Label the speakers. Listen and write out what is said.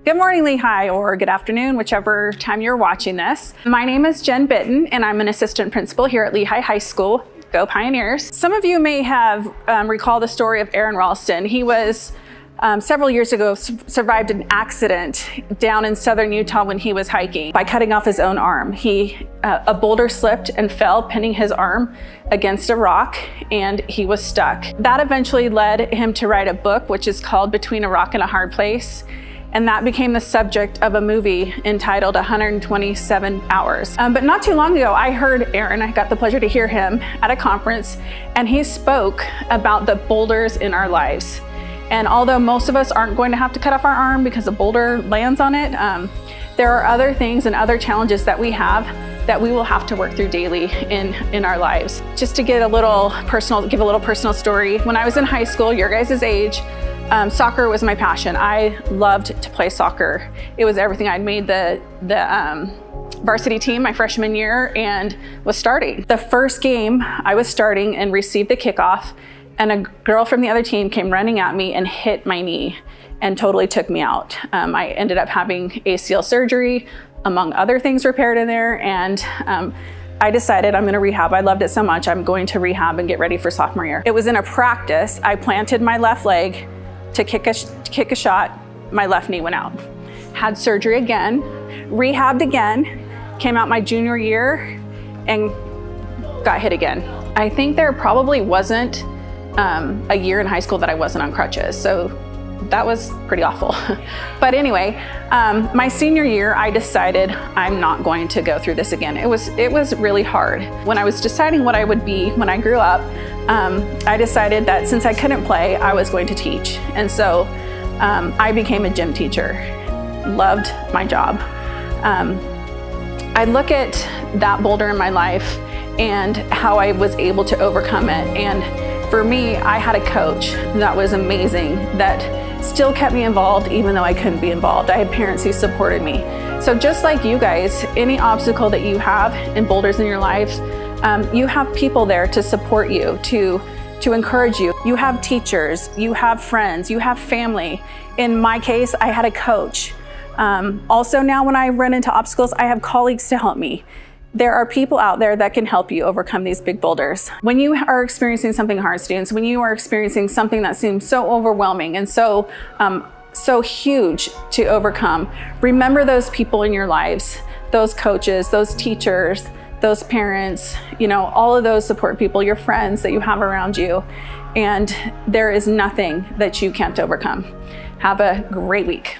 Speaker 1: Good morning, Lehi, or good afternoon, whichever time you're watching this. My name is Jen Bitten, and I'm an assistant principal here at Lehi High School. Go Pioneers. Some of you may have recall the story of Aaron Ralston. He was several years ago survived an accident down in southern Utah when he was hiking by cutting off his own arm. A boulder slipped and fell, pinning his arm against a rock, and he was stuck. That eventually led him to write a book, which is called Between a Rock and a Hard Place. And that became the subject of a movie entitled 127 Hours. But not too long ago, I heard Aaron, I got the pleasure to hear him at a conference, and he spoke about the boulders in our lives. And although most of us aren't going to have to cut off our arm because a boulder lands on it, there are other things and other challenges that we have that we will have to work through daily in our lives. Just to get a little personal, give a little personal story. When I was in high school, your guys' age, soccer was my passion. I loved to play soccer. It was everything. I'd made the varsity team my freshman year and was starting. The first game I was starting and received the kickoff, and a girl from the other team came running at me and hit my knee and totally took me out. I ended up having ACL surgery, among other things repaired in there, and I decided I'm gonna rehab. I loved it so much, I'm going to rehab and get ready for sophomore year. It was in a practice. I planted my left leg to kick a shot, my left knee went out. Had surgery again, rehabbed again, came out my junior year and got hit again. I think there probably wasn't a year in high school that I wasn't on crutches, so that was pretty awful. But anyway, my senior year, I decided I'm not going to go through this again. It was really hard. When I was deciding what I would be when I grew up, I decided that since I couldn't play, I was going to teach. And so I became a gym teacher. Loved my job. I look at that boulder in my life and how I was able to overcome it. And for me, I had a coach that was amazing, that still kept me involved even though I couldn't be involved. I had parents who supported me. So just like you guys, any obstacle that you have in boulders in your life, you have people there to support you, to encourage you. You have teachers, you have friends, you have family. In my case, I had a coach. Also now when I run into obstacles, I have colleagues to help me. There are people out there that can help you overcome these big boulders. When you are experiencing something hard, students, when you are experiencing something that seems so overwhelming and so huge to overcome, remember those people in your lives, those coaches, those teachers, those parents, you know, all of those support people, your friends that you have around you. And there is nothing that you can't overcome. Have a great week.